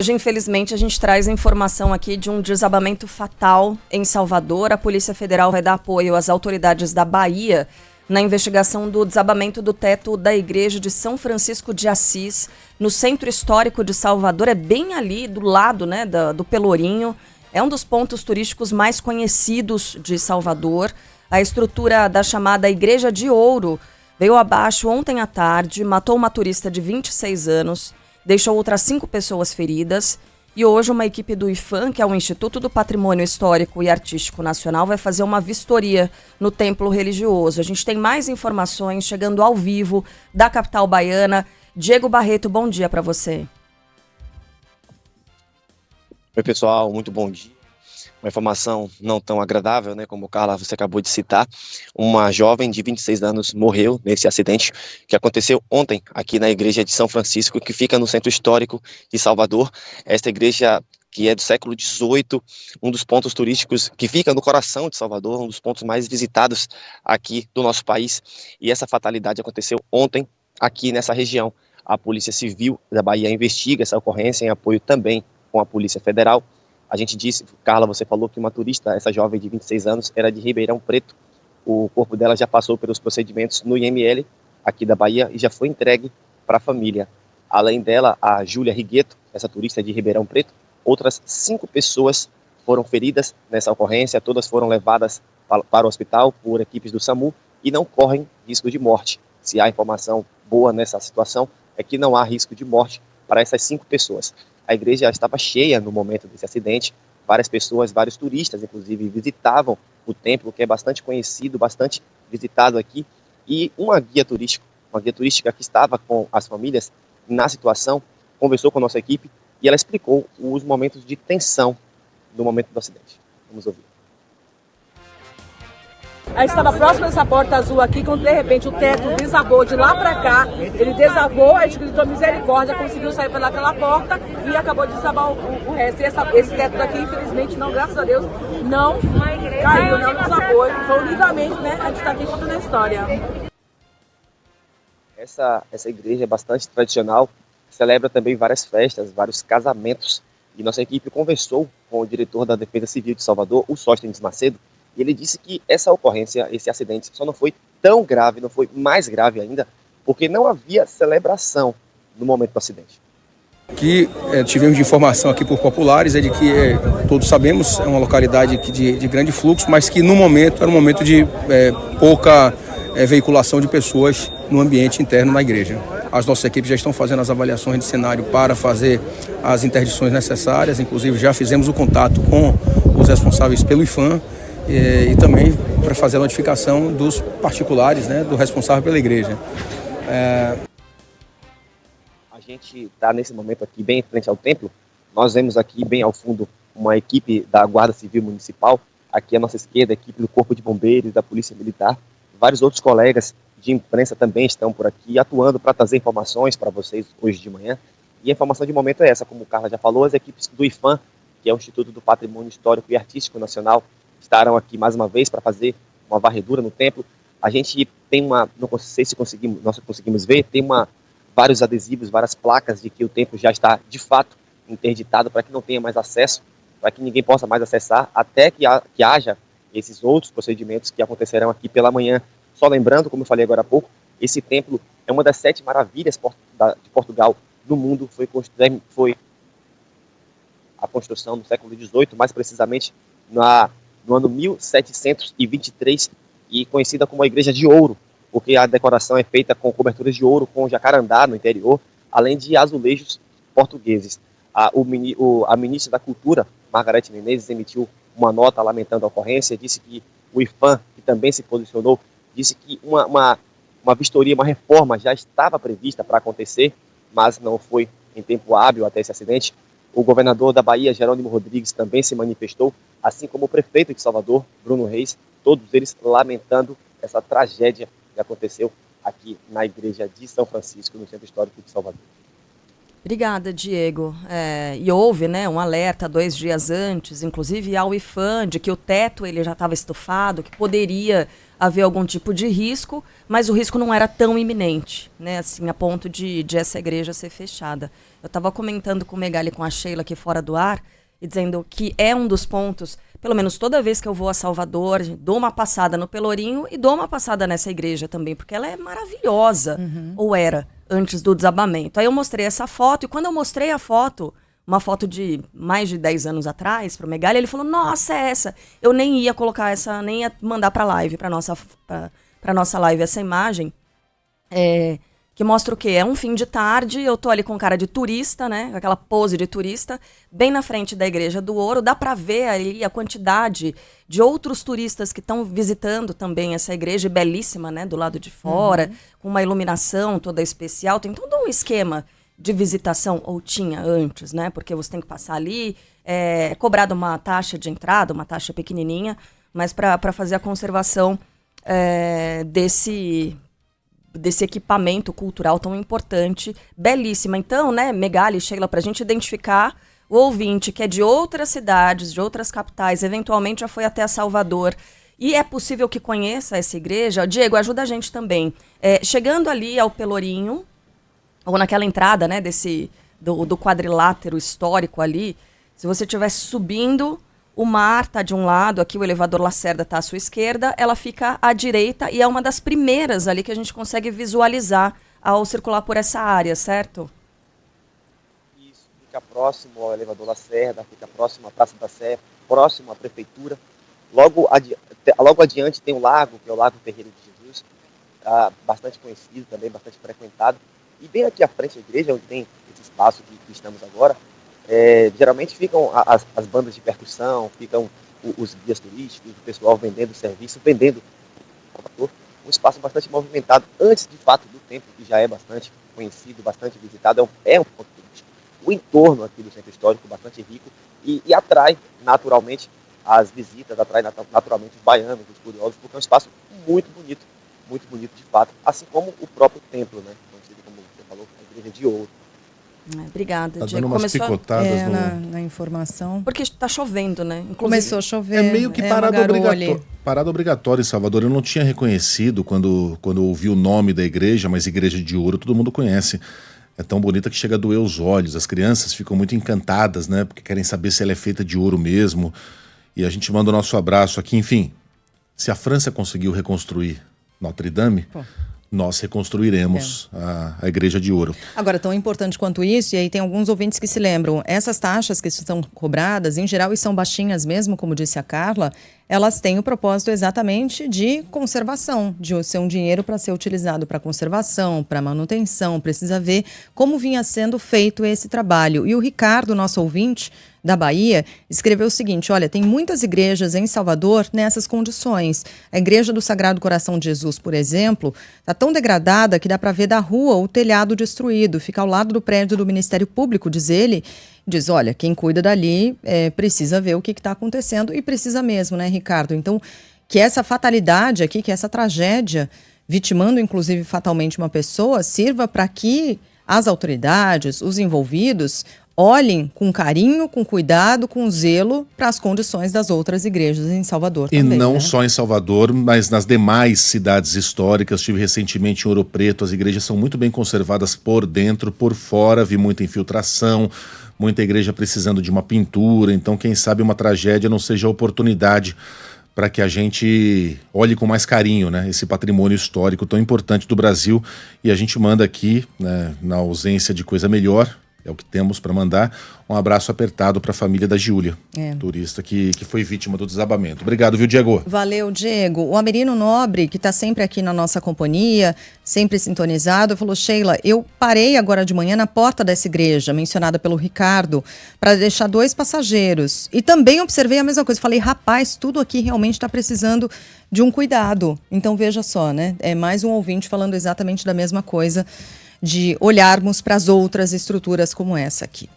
Hoje, infelizmente, a gente traz a informação aqui de um desabamento fatal em Salvador. A Polícia Federal vai dar apoio às autoridades da Bahia na investigação do desabamento do teto da igreja de São Francisco de Assis, no centro histórico de Salvador. É bem ali do lado, né, do Pelourinho. É um dos pontos turísticos mais conhecidos de Salvador. A estrutura da chamada Igreja de Ouro veio abaixo ontem à tarde, matou uma turista de 26 anos, deixou outras 5 pessoas feridas. E hoje uma equipe do IPHAN, que é o Instituto do Patrimônio Histórico e Artístico Nacional, vai fazer uma vistoria no templo religioso. A gente tem mais informações chegando ao vivo da capital baiana. Diego Barreto, bom dia para você. Oi, pessoal, muito bom dia. Uma informação não tão agradável, né, como Carla, você acabou de citar. Uma jovem de 26 anos morreu nesse acidente que aconteceu ontem aqui na igreja de São Francisco, que fica no centro histórico de Salvador. Esta igreja que é do século XVIII, um dos pontos turísticos que fica no coração de Salvador, um dos pontos mais visitados aqui do nosso país. E essa fatalidade aconteceu ontem aqui nessa região. A Polícia Civil da Bahia investiga essa ocorrência em apoio também com a Polícia Federal. A gente disse, Carla, você falou que uma turista, essa jovem de 26 anos, era de Ribeirão Preto. O corpo dela já passou pelos procedimentos no IML aqui da Bahia e já foi entregue para a família. Além dela, a Júlia Rigueto, essa turista de Ribeirão Preto, outras 5 pessoas foram feridas nessa ocorrência, todas foram levadas para o hospital por equipes do SAMU e não correm risco de morte. Se há informação boa nessa situação, é que não há risco de morte para essas 5 pessoas. A igreja estava cheia no momento desse acidente, várias pessoas, vários turistas, inclusive, visitavam o templo, que é bastante conhecido, bastante visitado aqui, e uma guia turística que estava com as famílias na situação, conversou com a nossa equipe e ela explicou os momentos de tensão no momento do acidente. Vamos ouvir. A gente estava próximo dessa porta azul aqui, quando de repente o teto desabou de lá pra cá, ele desabou, a gente gritou misericórdia, conseguiu sair pelaquela porta e acabou de desabar o resto. E esse teto daqui, infelizmente, não, graças a Deus, não caiu, não desabou. Foi unicamente, né, a gente está aqui contando a história. Essa igreja é bastante tradicional, celebra também várias festas, vários casamentos. E nossa equipe conversou com o diretor da Defesa Civil de Salvador, o Sóstenes Macedo, e ele disse que essa ocorrência, esse acidente, só não foi tão grave, não foi mais grave ainda, porque não havia celebração no momento do acidente. Que tivemos de informação aqui por populares é de que, todos sabemos, é uma localidade de grande fluxo, mas que no momento era um momento de pouca veiculação de pessoas no ambiente interno da igreja. As nossas equipes já estão fazendo as avaliações de cenário para fazer as interdições necessárias, inclusive já fizemos o contato com os responsáveis pelo IPHAN, e também para fazer a notificação dos particulares, né, do responsável pela igreja. A gente está nesse momento aqui bem em frente ao templo. Nós vemos aqui bem ao fundo uma equipe da Guarda Civil Municipal, aqui à nossa esquerda a equipe do Corpo de Bombeiros, da Polícia Militar. Vários outros colegas de imprensa também estão por aqui atuando para trazer informações para vocês hoje de manhã. E a informação de momento é essa, como o Carla já falou, as equipes do IPHAN, que é o Instituto do Patrimônio Histórico e Artístico Nacional, estarão aqui mais uma vez para fazer uma varredura no templo. A gente tem não sei se nós conseguimos ver, tem vários adesivos, várias placas de que o templo já está de fato interditado para que não tenha mais acesso, para que ninguém possa mais acessar, até que haja esses outros procedimentos que acontecerão aqui pela manhã. Só lembrando, como eu falei agora há pouco, esse templo é uma das 7 maravilhas de Portugal do mundo, foi a construção no século XVIII, mais precisamente no ano 1723, e conhecida como a Igreja de Ouro, porque a decoração é feita com coberturas de ouro, com jacarandá no interior, além de azulejos portugueses. A ministra da Cultura, Margarete Menezes, emitiu uma nota lamentando a ocorrência, disse que o IPHAN, que também se posicionou, disse que uma vistoria, uma reforma já estava prevista para acontecer, mas não foi em tempo hábil até esse acidente. O governador da Bahia, Jerônimo Rodrigues, também se manifestou, assim como o prefeito de Salvador, Bruno Reis, todos eles lamentando essa tragédia que aconteceu aqui na igreja de São Francisco, no centro histórico de Salvador. Obrigada, Diego. E houve, né, um alerta 2 dias antes, inclusive ao IPHAN, de que o teto ele já estava estufado, que poderia haver algum tipo de risco, mas o risco não era tão iminente, né, assim, a ponto de essa igreja ser fechada. Eu estava comentando com o Megali e com a Sheila aqui fora do ar, e dizendo que é um dos pontos, pelo menos toda vez que eu vou a Salvador, dou uma passada no Pelourinho e dou uma passada nessa igreja também, porque ela é maravilhosa, ou era, antes do desabamento. Aí eu mostrei essa foto, e quando eu mostrei a foto, uma foto de mais de 10 anos atrás, pro Megali, ele falou, nossa, é essa. Eu nem ia colocar essa, nem ia mandar pra live, pra nossa live, essa imagem, que mostra o quê? É um fim de tarde, eu tô ali com cara de turista, né? Com aquela pose de turista, bem na frente da Igreja do Ouro. Dá para ver ali a quantidade de outros turistas que estão visitando também essa igreja, belíssima, né? Do lado de fora, com uma iluminação toda especial. Tem todo um esquema de visitação, ou tinha antes, né? Porque você tem que passar ali, é cobrada uma taxa de entrada, uma taxa pequenininha, mas para fazer a conservação desse equipamento cultural tão importante, belíssima. Então, né, Megali, Sheila, para a gente identificar o ouvinte que é de outras cidades, de outras capitais, eventualmente já foi até Salvador, e é possível que conheça essa igreja. Diego, ajuda a gente também. Chegando ali ao Pelourinho, ou naquela entrada, né, do quadrilátero histórico ali, se você estivesse subindo, o mar está de um lado, aqui o elevador Lacerda está à sua esquerda, ela fica à direita e é uma das primeiras ali que a gente consegue visualizar ao circular por essa área, certo? Isso, fica próximo ao elevador Lacerda, fica próximo à Praça da Sé, próximo à prefeitura. Logo adiante tem o lago, que é o Lago Ferreira de Jesus, bastante conhecido também, bastante frequentado. E bem aqui à frente da igreja, onde tem esse espaço que estamos agora, geralmente ficam as bandas de percussão, ficam os guias turísticos, o pessoal vendendo serviço, vendendo um espaço bastante movimentado antes, de fato, do templo, que já é bastante conhecido, bastante visitado, é um ponto turístico. O entorno aqui do centro histórico é bastante rico e atrai naturalmente as visitas, atrai naturalmente os baianos, os curiosos, porque é um espaço muito bonito de fato, assim como o próprio templo, né? Conhecido, como você falou, a Igreja de Ouro. Obrigada, Tá Diego. dando umas picotadas na informação. Porque está chovendo, né? Inclusive, começou a chover. É meio que parada obrigatória em Salvador. Eu não tinha reconhecido quando ouvi o nome da igreja, mas Igreja de Ouro todo mundo conhece. É tão bonita que chega a doer os olhos. As crianças ficam muito encantadas, né? Porque querem saber se ela é feita de ouro mesmo. E a gente manda o nosso abraço aqui. Enfim, se a França conseguiu reconstruir Notre Dame, nós reconstruiremos a Igreja de Ouro. Agora, tão importante quanto isso, e aí tem alguns ouvintes que se lembram, essas taxas que estão cobradas, em geral, e são baixinhas mesmo, como disse a Carla, elas têm o propósito exatamente de conservação, de ser um dinheiro para ser utilizado para conservação, para manutenção, precisa ver como vinha sendo feito esse trabalho. E o Ricardo, nosso ouvinte da Bahia, escreveu o seguinte, olha, tem muitas igrejas em Salvador nessas condições. A Igreja do Sagrado Coração de Jesus, por exemplo, está tão degradada que dá para ver da rua o telhado destruído, fica ao lado do prédio do Ministério Público, diz ele. Diz, olha, quem cuida dali precisa ver o que está acontecendo, e precisa mesmo, né, Ricardo? Então, que essa fatalidade aqui, que essa tragédia, vitimando inclusive fatalmente uma pessoa, sirva para que as autoridades, os envolvidos, olhem com carinho, com cuidado, com zelo para as condições das outras igrejas em Salvador e também. E não né? só em Salvador, mas nas demais cidades históricas. Estive recentemente em Ouro Preto, as igrejas são muito bem conservadas por dentro, por fora, vi muita infiltração, muita igreja precisando de uma pintura, então quem sabe uma tragédia não seja a oportunidade para que a gente olhe com mais carinho, né, esse patrimônio histórico tão importante do Brasil. E a gente manda aqui, né, na ausência de coisa melhor, é o que temos para mandar, um abraço apertado para a família da Giulia, turista que foi vítima do desabamento. Obrigado, viu, Diego? Valeu, Diego. O Amerino Nobre, que está sempre aqui na nossa companhia, sempre sintonizado, falou, Sheila, eu parei agora de manhã na porta dessa igreja, mencionada pelo Ricardo, para deixar 2 passageiros. E também observei a mesma coisa. Falei, rapaz, tudo aqui realmente está precisando de um cuidado. Então, veja só, né? É mais um ouvinte falando exatamente da mesma coisa, de olharmos para as outras estruturas como essa aqui.